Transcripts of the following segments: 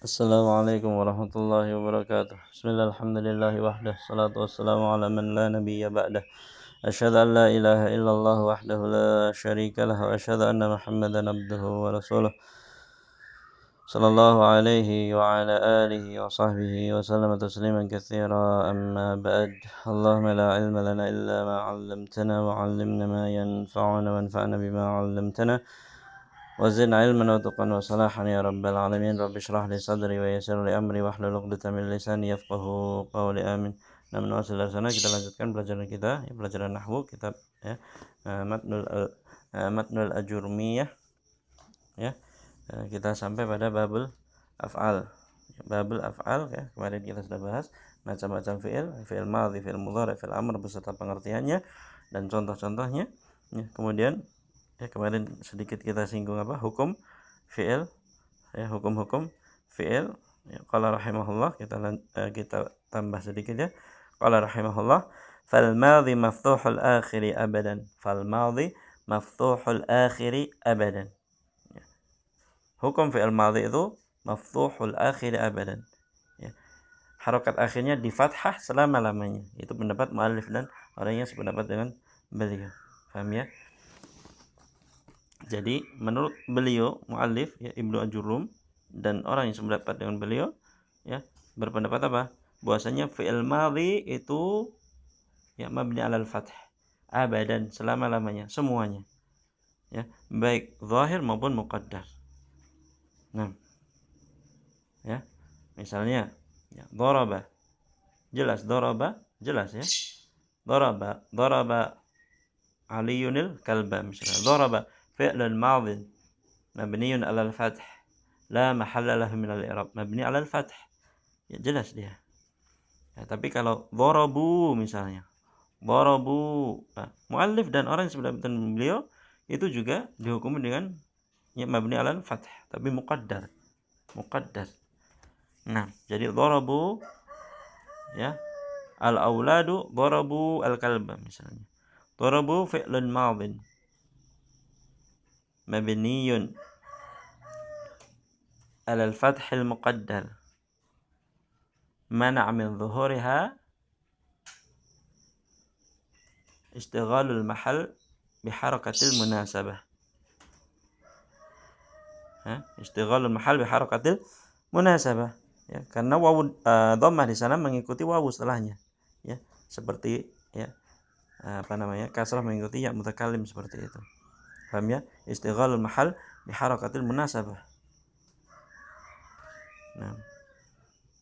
Assalamualaikum warahmatullahi wabarakatuh. Bismillah, alhamdulillah wahdah, salatu wassalamu ala man la nabiyya ba'dah. Asyhadu an la ilaha illallah wahdahu la syarika lah wa asyhadu anna Muhammadan abduhu wa rasuluh. Sallallahu alaihi wa ala alihi wa sahbihi wa sallama tasliman katsira, amma ba'd. Allahumma la ilma lana illa ma 'allamtana wa 'allimna ma yanfa'una wanfa'na bima 'allamtana. وزدنا علما وتقا وصلاحا يا رب العالمين. رب اشرح لي صدري ويسر لي امري واحلل عقدة من لساني yafqahu qawli, amin. Nah, menurut sana kita lanjutkan pelajaran kita, pelajaran nahwu, kitab Matnul Ajurmiyah, ya. Kita sampai pada babul af'al. Babul af'al, ya. Kemarin kita sudah bahas macam-macam fi'il madhi, fi'il mudhari', fi'il amr beserta pengertiannya dan contoh-contohnya. Ya, kemudian kemarin sedikit kita singgung hukum fi'il, hukum-hukum fi'il. Qala rahimahullah, kita tambah sedikit, ya. Qala rahimahullah, fal madhi maftuhul akhiri abadan. Fal madhi maftuhul akhiri abadan. Hukum fi'il madhi itu maftuhul akhiri abadan. Harokat akhirnya di fathah selama-lamanya. Itu pendapat muallif dan orang yang sependapat dengan beliau. Paham, ya? Jadi menurut beliau muallif, ya, Ibnu Ajurrum, dan orang yang sependapat dengan beliau, ya, berpendapat apa? Bahwasanya fi'il madhi itu, ya, mabni alal fath abadan, selama-lamanya, semuanya, ya, baik zahir maupun muqaddar. Nah, ya, misalnya, ya, daraba, jelas daraba, jelas, ya. Daraba Aliyunil kalba, misalnya. Daraba fi'lun madhin mabniun 'alal fath la mahalla lahu minal i'rab, mabni 'alal fath. Ya, jelas dia. Ya, tapi kalau darabu misalnya, darabu, muallif dan orang yang sependapat dengan beliau itu juga dihukumi dengan, ya, mabni 'alal fath tapi muqaddar. Nah, jadi darabu, ya, al auladu darabu al kalba, misalnya. Darabu fi'lun madhin mabniyun 'alal fathil muqaddar mana' min dhuhuriha istighalul mahal biharakatil munasabah. Istighalul mahal biharakatil munasabah, ya, karena wawu dhammah di sana mengikuti wawu setelahnya, ya, seperti, ya, kasrah mengikuti ya mutakallim, seperti itu. Paham, ya? Istighalul mahal biharakatil munasabah. Nah,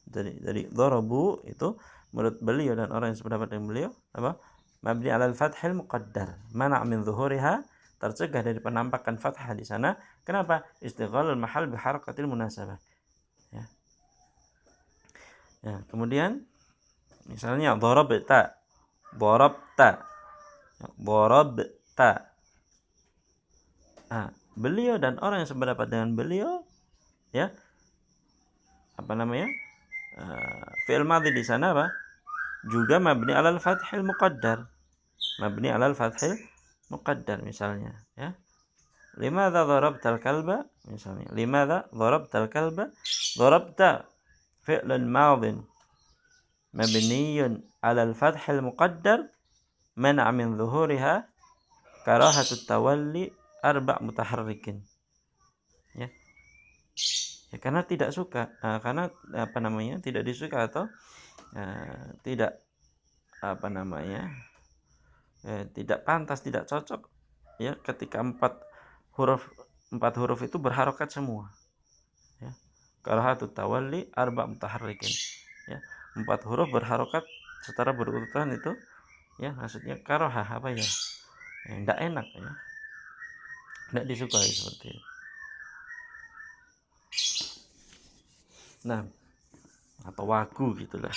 dari darabu itu menurut beliau dan orang yang sependapat dengan beliau apa? Mabni 'alal fathil muqaddar, mana' min dhuhuriha, tercegah dari penampakan fathah di sana. Kenapa? Istighalul mahal biharakatil munasabah. Ya. Ya, kemudian misalnya darabta. Beliau dan orang yang sependapat dengan beliau, ya, fi'il madhi di sana apa? Juga mabni 'alal fathil muqaddar. Mabni 'alal fathil muqaddar, misalnya, ya. Limadza darabtal kalba, misalnya. Limadza darabtal kalba? Darabta fi'lun madhin mabniyun 'alal fathil muqaddar mana' min dhuhuriha karahatut tawalli arba' mutaharrikin. Ya. Ya, karena tidak suka, karena tidak disuka atau tidak tidak pantas, tidak cocok, ya, ketika empat huruf itu berharokat semua, ya. Karahatut tawalli arba' mutaharrikin, ya, 4 huruf berharokat secara berurutan itu, ya, maksudnya karohah tidak enak, ya, tidak disukai, seperti itu. Nah, atau wagu gitulah.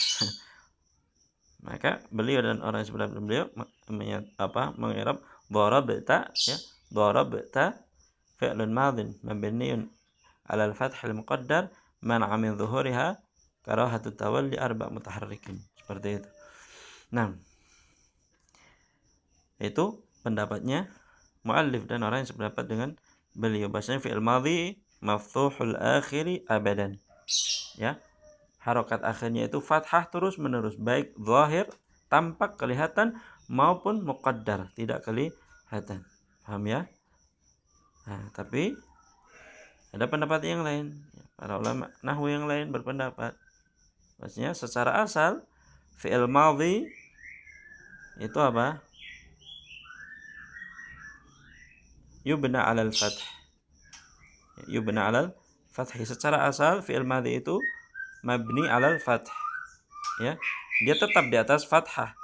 Maka beliau dan orang yang sebelah beliau mengi'rab darabta, ya, darabta fi'lun madhin mabniun 'alal fathil muqaddar man'a min dhuhuriha karahatut tawalli arba' mutaharrikin, seperti itu. Nah, itu pendapatnya muallif dan orang yang sependapat dengan beliau, bahasanya fi'il madhi maftuhul akhiri abadan. ya, harokat akhirnya itu fathah terus menerus, baik zahir tampak kelihatan maupun muqaddar tidak kelihatan. Paham ya? Nah, tapi ada pendapat yang lain. Para ulama nahwu yang lain berpendapat maksudnya secara asal fi'il madhi itu apa? Yubna 'alal fath. Yubna 'alal fath. Secara asal fi'il madhi itu mabni 'alal fath. Ya. Dia tetap di atas fathah.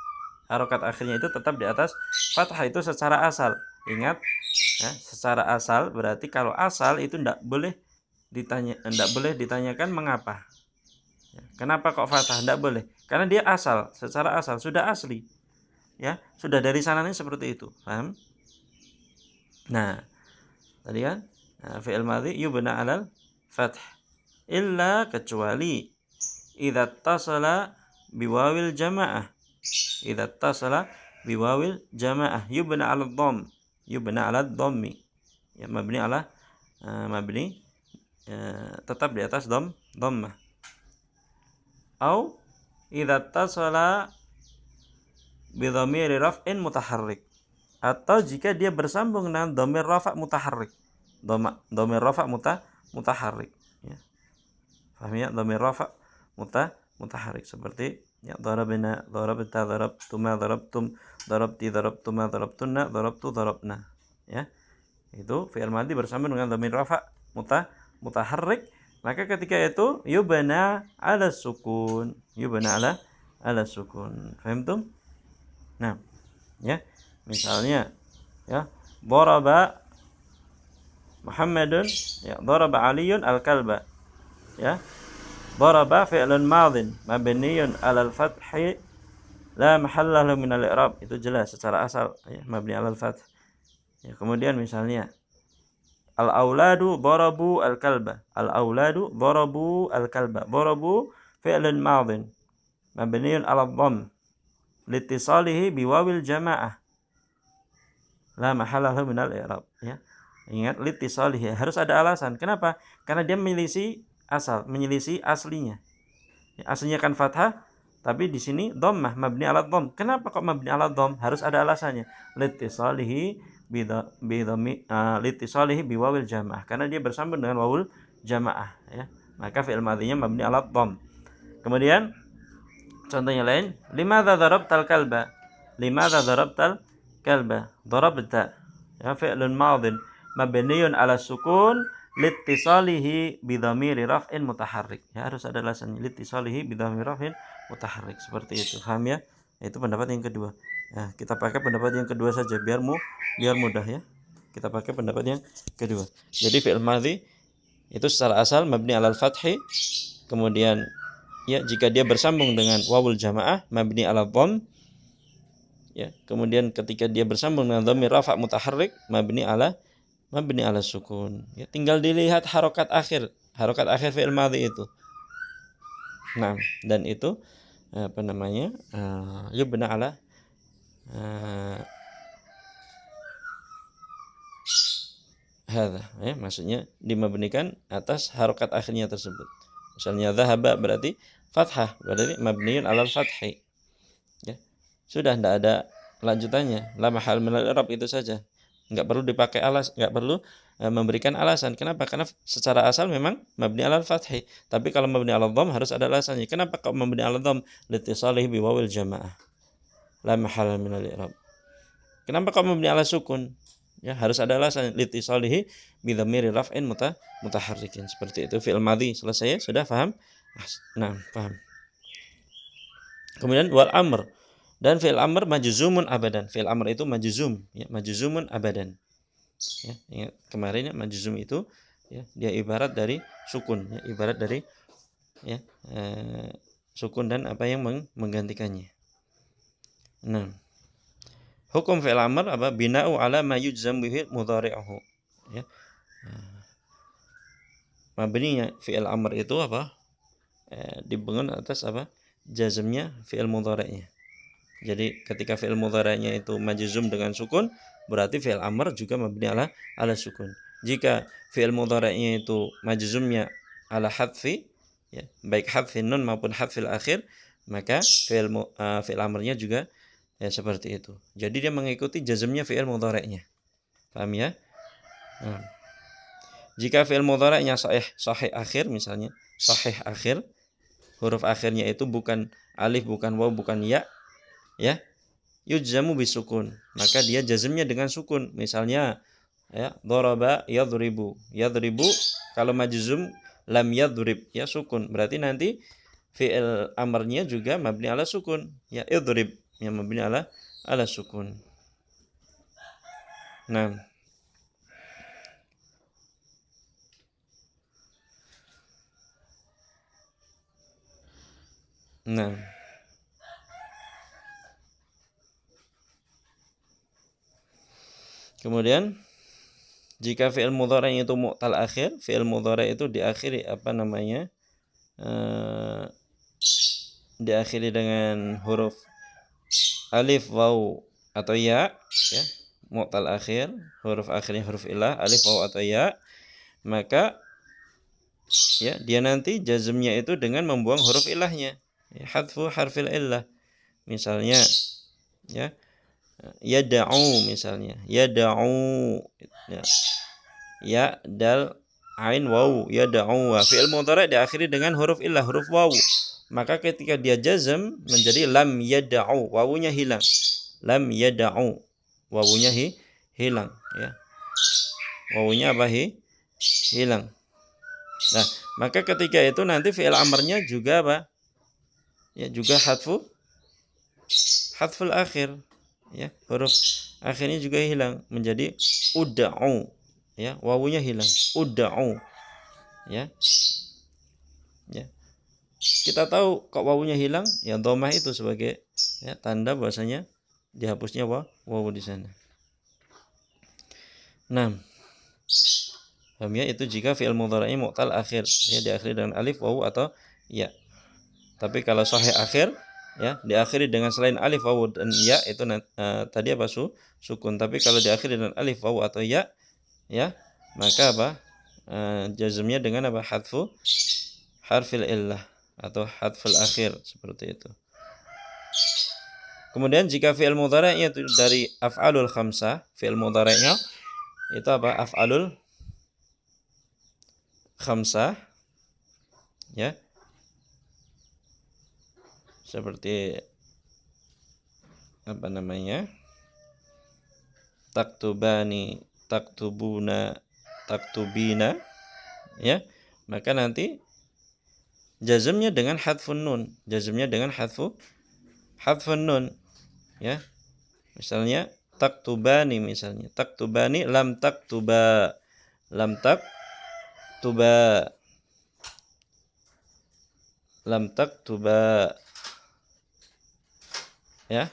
Harokat akhirnya itu tetap di atas fathah itu secara asal. Ingat, ya, secara asal berarti kalau asal itu tidak boleh ditanyakan mengapa. Ya, kenapa kok fathah? Tidak boleh. Karena dia asal, secara asal sudah asli. Ya, sudah dari sananya seperti itu. Paham? Nah, tadi kan fi'il madhi yubna 'alal fath illa kecuali idza tasala biwawil jamaah. Idza tasala biwawil jamaah yubna 'alal dhamm. Yubna 'alal dhammi. Ya, mabni ala mabni tetap di atas dhammah. Au idza tasala bi dhamiri raf'in mutaharrik. Atau jika dia bersambung dengan dhamir rafa' mutaharrik. Dhamir rafa' mutaharrik, ya. Paham ya? Dhamir rafa' mutaharrik seperti ya darabna, darabta, darabtuma, darabtum, darabti, darabtuma, darabtunna, darabtu, darabna. Ya. Itu fi'il madhi bersambung dengan dhamir rafa' mutaharrik, maka ketika itu yubna 'ala sukun. Yubna 'ala sukun. Fahimtum? Nah, ya. Misalnya ya, daraba Muhammadun, ya, daraba Aliyun al-kalba. Ya. Daraba fi'lun madhin mabniyun 'alal fathi la mahalla lahu min al-i'rab. Itu jelas secara asal, ya, mabni 'alal fath. Ya, kemudian misalnya al-auladu darabu al-kalba. Al-auladu darabu al-kalba. Darabu fi'lun madhin mabniyun 'alal dhamm litisalihi biwawil jamaah la mahalla lahu min al-i'rab. Ya. Ingat litisalihi harus ada alasan. Kenapa? Karena dia menyelisih aslinya. Ya, aslinya kan fathah, tapi di sini dhammah mabni 'ala dhamm. Kenapa kok mabni 'ala dhamm? Harus ada alasannya. Litisalihi litisalihi biwawil jamaah. Karena dia bersambung dengan wawul jamaah, ya. Maka fi'il madhinya mabni 'ala dhamm. Kemudian contohnya lain, limadza darabtal kalba? Limadza darabtal kalba? Darabta, ya, fi'lun madhin mabniyun 'ala sukun litisalihi bidhamiri raf'in mutaharrik. Ya, harus ada alasannya, litisalihi bidhamiri raf'in mutaharrik. Seperti itu. Paham ya? Itu pendapat yang kedua. Nah, kita pakai pendapat yang kedua saja biar mudah, ya. Kita pakai pendapat yang kedua. Jadi fi'il madhi itu secara asal mabni 'alal fathi, kemudian ya jika dia bersambung dengan wawul jamaah mabni 'ala dhamm, ya, kemudian ketika dia bersambung dengan dhamir rafa' mutaharrik mabni 'ala sukun. Ya, tinggal dilihat harokat akhir fi'il madhi itu. Nah, dan itu apa namanya? Yubna 'ala hadza, ya, maksudnya dimabnikan atas harokat akhirnya tersebut. Misalnya dhahaba berarti fathah, berarti mabniun 'alal fathi. Ya. Sudah tidak ada lanjutannya. La mahal min al-i'rab, itu saja. Enggak perlu dipakai enggak perlu memberikan alasan. Kenapa? Karena secara asal memang mabni 'alal fathi. Tapi kalau mabni 'alal dhamm harus ada alasannya. Kenapa kok mabni 'alal dhamm? Litisalihi biwawil jamaah. La mahal min al-i'rab. Kenapa kok mabni 'ala sukun? Ya, harus ada alasan, litisalihi bidhamiri raf'in mutaharrikin. Seperti itu fi'il madhi. Selesai ya? Sudah paham? Nah, paham. Kemudian wal amr. Dan fi'il amr majzumun abadan. Fi'il amr itu majzum, ya, majzumun abadan. Ya, ingat kemarin ya, majzum itu ya, dia ibarat dari sukun, ya, ibarat dari ya, sukun dan apa yang menggantikannya. Nah, hukum fi'il amr apa? Bina'u 'ala ma yujzam bihi mudhari'uhu. Ya. Mabninya fi'il amr itu apa? Dibangun atas apa? Jazmnya fi'il mudhari'nya. Jadi ketika fi'il mudhari'nya itu majzum dengan sukun, berarti fi'il amr juga mabni 'ala sukun. Jika fi'il mudhari'nya itu majzumnya 'ala hadfi, ya, baik hadfin nun maupun hadfil akhir, maka fi'il amrnya juga ya seperti itu. Jadi dia mengikuti jazmnya fi'il mudhari'nya. Paham ya? Nah, jika fi'il mudhari'nya sahih akhir misalnya, sahih akhir, huruf akhirnya itu bukan alif, bukan waw, bukan ya, ya, yujzamu bisukun, maka dia jazmnya dengan sukun. Misalnya ya, daraba yadribu. Yadribu kalau majzum lam yadrib, ya sukun. Berarti nanti fi'il amrnya juga mabni ala sukun. Ya idrib, yang mabni ala sukun. Nah, kemudian jika fi'il mudhari' itu mu'tal akhir, fi'il mudhari' itu diakhiri diakhiri dengan huruf alif, waw atau ya, mu'tal akhir, huruf akhirnya huruf illah, alif, waw atau ya, maka ya dia nanti jazmnya itu dengan membuang huruf ilahnya, ya, hadfu harfil illah. Misalnya ya, yada'u misalnya, yada'u, ya dal ain waw, yada'u. Fi'il mudhari' diakhiri dengan huruf illah, huruf waw. Maka ketika dia jazm menjadi lam yada'u, wawunya hilang. Lam yada'u, wawunya hilang, ya. Wawunya apa? Hilang. Nah, maka ketika itu nanti fi'il amrnya juga apa? Ya, juga hadful akhir, ya. Huruf akhirnya juga hilang menjadi ud'u, ya, wawunya hilang, ud'u, ya. Ya. Kita tahu kok wawunya hilang, ya dhammah itu sebagai ya tanda bahwasanya dihapusnya wawu di sana. Nah, paham ya, itu jika fi'il mudhari'i mu'tal akhir, ya diakhiri dengan alif, wawu atau ya. Tapi kalau sahih akhir, ya diakhiri dengan selain alif, wawu dan ya itu tadi apa sukun. Tapi kalau diakhiri dengan alif, wawu atau ya, ya maka apa? Jazmnya dengan apa? Hadfu harfil illah atau hadful akhir, seperti itu. Kemudian jika fi'il mudhari'nya itu dari af'alul khamsah, fi'il mudhari'nya itu apa? Af'alul khamsah, ya. Seperti apa namanya? Taktubani, taktubuna, taktubina, ya. Maka nanti jazmnya dengan hadfun nun, jazmnya dengan hadfun nun, ya. Misalnya taktubani, misalnya taktubani lam taktuba, lam taktuba, lam taktuba, ya.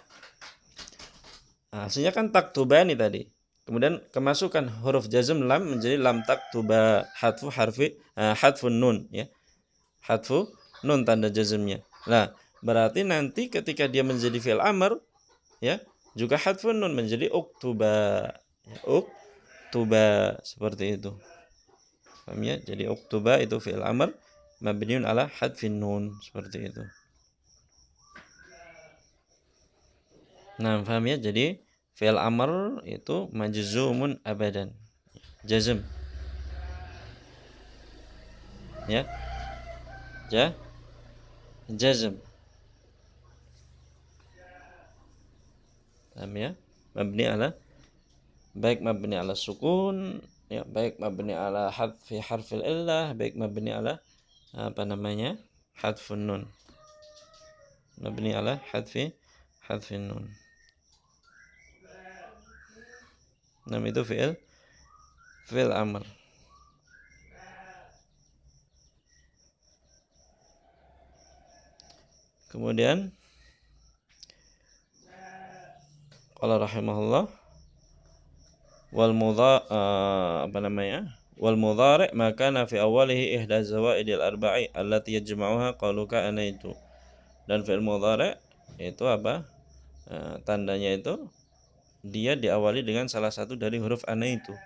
Nah, hasilnya kan taktubani tadi. Kemudian kemasukan huruf jazm lam menjadi lam taktuba, hadfun nun, ya. Hadfu nun tanda jazmnya. Nah, berarti nanti ketika dia menjadi fi'il amr, ya, juga hadfun nun menjadi uktuba, ya, uktuba, seperti itu. Paham ya? Jadi uktuba itu fi'il amr mabniun ala hadfin nun, seperti itu. Nah, paham ya? Jadi fi'il amr itu majzumun abadan, jazm, ya, jazm. Paham ya? Mabni ala, baik mabni ala sukun, ya, baik mabni ala hadfi harfil illah, baik mabni ala apa namanya? Hadfun nun. Mabni ala hadfin nun. Nah, itu fi'il amr. Kemudian qala rahimahullah wal mudhari' ma kana fi awwalihi ihda zawaidil arba'i allati yajma'uha qaluka anaitu. Dan fi'il mudhari' itu apa? Tandanya itu dia diawali dengan salah satu dari huruf anaitu.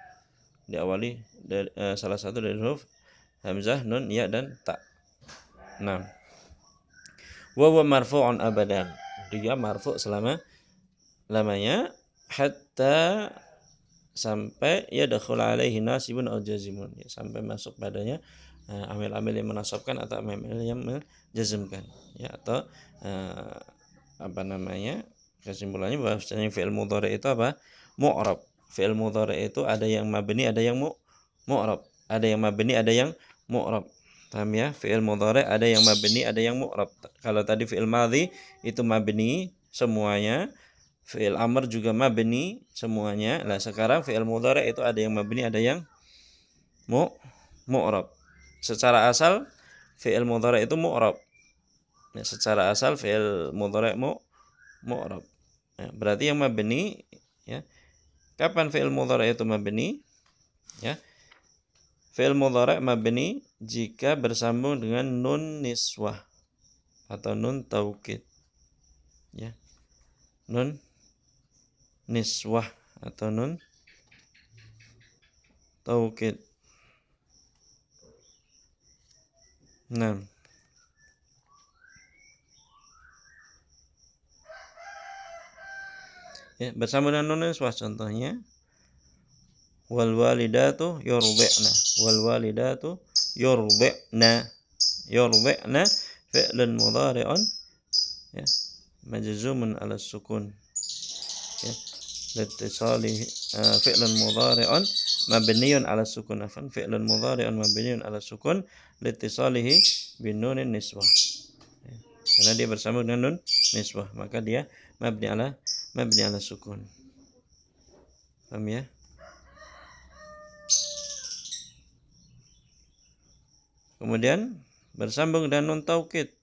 Diawali dari salah satu dari huruf hamzah, nun, ya dan ta. Nah, wa huwa marfu'un abadan. Dia marfu' selama-lamanya hatta sampai yadkhul alaihi nasibun aw jazimun, ya, sampai masuk padanya amil-amil yang menasabkan atau amil-amil yang menjazmkan, ya, atau apa namanya, kesimpulannya bahwasanya fi'il mudhari itu apa? Mu'rab. Fi'il mudhari itu ada yang mabni, ada yang mu'rab. Ada yang mabni, ada yang mu'rab. Paham ya? Fi'il mudhari ada yang mabni, ada yang mu'rab. Kalau tadi fi'il madhi itu mabni semuanya, fi'il amr juga mabni semuanya. Nah, sekarang fi'il mudhari itu ada yang mabni, ada yang mu'rab. Secara asal fi'il mudhari itu mu'rab. Ya, secara asal fi'il mudhari mu'rab. Ya, berarti yang mabni, ya. Kapan fi'il mudhari itu mabni? Ya. Fi'il mudhari mabni jika bersambung dengan nun niswah atau nun taukid. Ya. Nun niswah atau nun taukid. Nah, ya, bersambung dengan nun niswah contohnya wal walidatu yurdi'na. Wal walidatu yurdi'na. Yurdi'na fi'lun mudhari'un, ya, majzumun 'ala sukun. Ya. Litisalihi fi'lun mudhari'un mabniun 'ala sukun. Afan fi'lun mudhari'un mabniun 'ala sukun litisalihi bin nunin niswah. Ya. Karena dia bersambung dengan nun niswah, maka dia mabni 'ala sukun. Paham ya? Kemudian bersambung dengan nun taukid.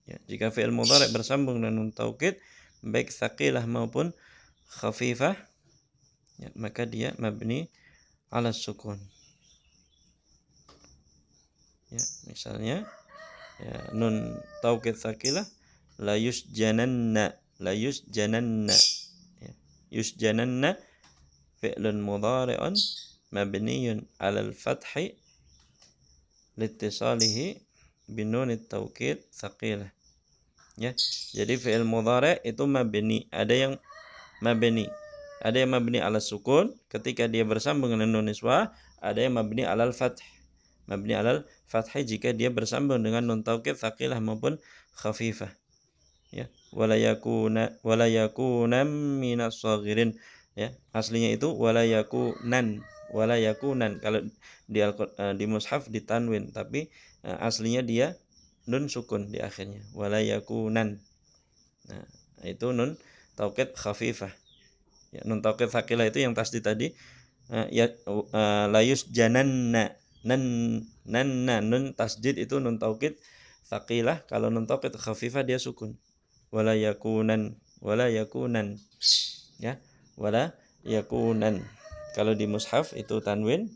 Ya, jika fi'il mudhari' bersambung dengan nun taukid baik tsaqilah maupun khafifah, ya, maka dia mabni 'ala sukun. Ya, misalnya, ya, nun taukid tsaqilah la yusjananna. La yusjananna. Ya, yusjananna fi'lun mudhari'un mabniyun 'alal fathi litisalihi bin nunit taukid tsaqilah. Ya, jadi fi'il mudhari itu mabni, ada yang mabni 'ala sukun ketika dia bersambung dengan nun niswah, ada yang mabni 'alal fath. Mabni 'alal fath jika dia bersambung dengan nun taukid tsaqilah maupun khafifah. Ya, wala yakunan minas shaghirin. Ya, aslinya itu wala yakunan. Kalau di mushaf ditanwin, tapi aslinya dia nun sukun di akhirnya, wala yakunan. Nah, itu nun taukid khafifah. Ya, nun taukid tsaqilah itu yang tasdid tadi, ya, layus jananna. Nun tasdid itu nun taukid tsaqilah, kalau nun taukid khafifah dia sukun. Wala yakunan. Ya, wala yakunan. Kalau di mushaf itu tanwin,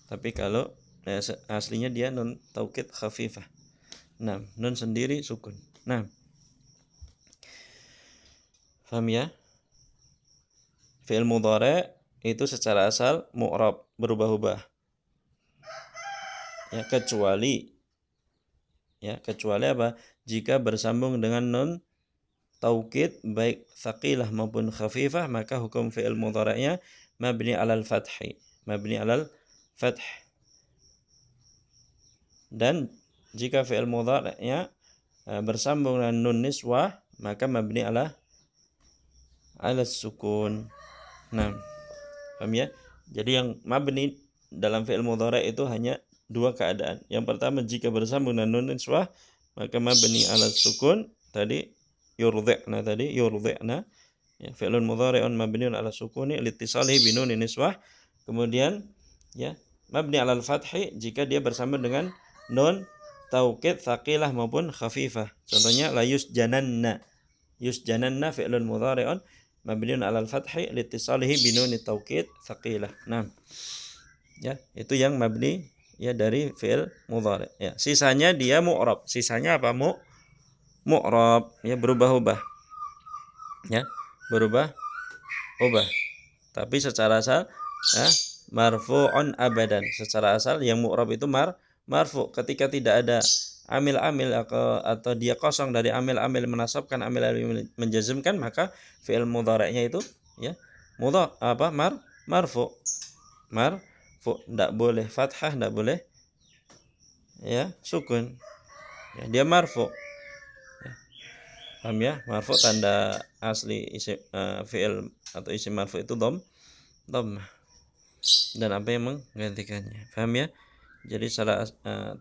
tapi kalau aslinya dia nun taukid khafifah. Nah, nun sendiri sukun. Nah, paham ya? Fi'il mudhari itu secara asal mu'rab, berubah-ubah. Ya, kecuali apa? Jika bersambung dengan nun taukid baik tsaqilah maupun khafifah, maka hukum fi'il mudhari'nya mabni 'alal fathi. Mabni 'alal fath. Dan jika fi'il mudhari'nya bersambung dengan nun niswah, maka mabni 'ala sukun. Nah, paham ya? Jadi yang mabni dalam fi'il mudhari' itu hanya dua keadaan. Yang pertama jika bersambung dengan nun niswah, maka mabni 'ala sukun. Tadi yurdi'na, ya, fi'lun mudhari'un mabniun 'ala sukuni litisalihi bi nunin niswah. Kemudian, ya, mabni 'alal fathi jika dia bersambung dengan nun taukid tsaqilah maupun khafifah. Contohnya la yusjananna. Yusjananna fi'lun mudhari'un mabniun 'alal fathi litisalihi bi nunit taukid tsaqilah. Nah, ya, itu yang mabni, ya, dari fi'il mudhari'. Ya, sisanya dia mu'rab. Sisanya apa? Mu'rab, ya, berubah-ubah. Ya, berubah-ubah. Tapi secara asal, ya, marfu'un abadan. Secara asal yang mu'rab itu marfu. Ketika tidak ada amil-amil atau dia kosong dari amil-amil menasabkan, amil-amil menjazmkan, maka fi'il mudhari'nya itu ya marfu. Enggak boleh fathah, enggak boleh ya sukun. Ya, dia marfu. Ya. Paham ya? Marfu tanda asli isim fi'il atau isim marfu itu dhammah. Dan apa yang menggantikannya. Paham ya? Jadi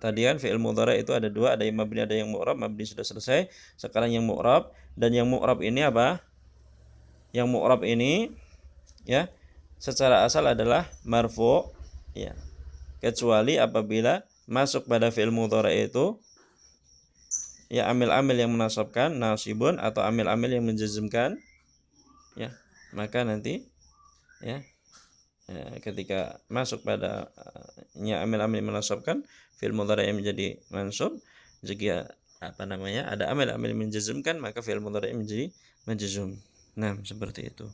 tadi kan fi'il mudhari' itu ada dua, ada yang mabni, ada yang mu'rab. Mabni sudah selesai. Sekarang yang mu'rab, dan yang mu'rab ini apa? Yang mu'rab ini ya secara asal adalah marfu ya. Kecuali apabila masuk pada fi'il mudhari' itu ya amil-amil yang menasabkan nasibun atau amil-amil yang menjazmkan ya, maka nanti ya ketika masuk pada amil-amil menasabkan fi'il mudhari' yang menjadi mansub, jika ada amil-amil menjazmkan, maka fi'il mudhari' menjadi majzum. Nah, seperti itu.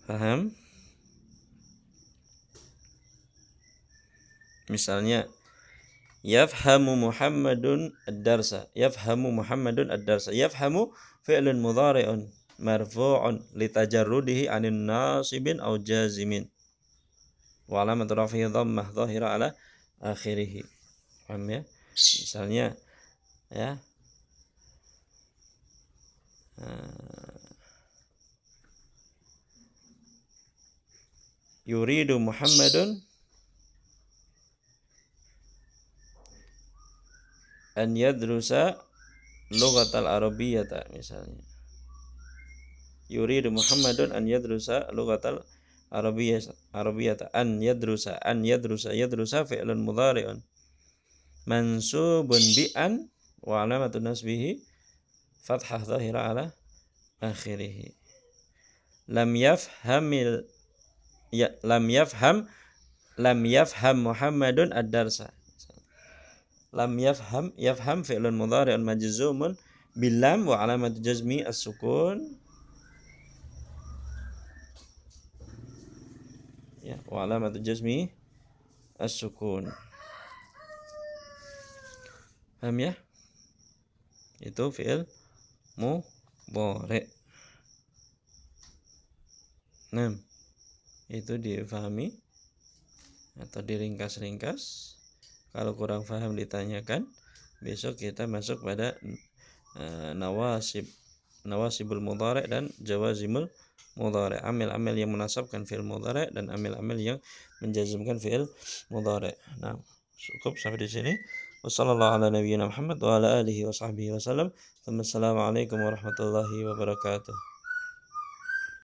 Paham? Misalnya yafhamu Muhammadun ad-darsa. Yafhamu Muhammadun ad-darsa. Yafhamu fi'lun mudhari'un marfu'un litajarrudihi 'anin nasibin aw jazimin. Wa alamatu raf'ihi dhammah dhahira 'ala akhirih. Paham ya? Misalnya ya yuridu Muhammadun an yadrusa lughatal arabiyyata, misalnya. Yuridu Muhammadun an yadrusa lughatal arabiyyata. An yadrusa fi'lun mudhari'un mansubun bi an wa alamatu nasbihi fathah dhahira ala akhirih. Lam yafham Muhammadun ad-darsa. Lam yafham fi'lun mudhari'un majzumun bil lam wa alamatu jazmi as-sukun ya, wa alamatu jazmi as-sukun. Paham ya? Itu fi'il mudhari'. Nah, itu difahami atau diringkas-ringkas. Kalau kurang paham ditanyakan. Besok kita masuk pada nawasibul mudhari' dan jawazimul mudhari'. Amil-amil yang menasabkan fi'il mudhari' dan amil-amil yang menjazmkan fi'il mudhari'. Nah, cukup sampai di sini. Wassallallahu ala nabiyyina Muhammad wa ala alihi wa sahbihi wasallam. Wassalamualaikum warahmatullahi wabarakatuh.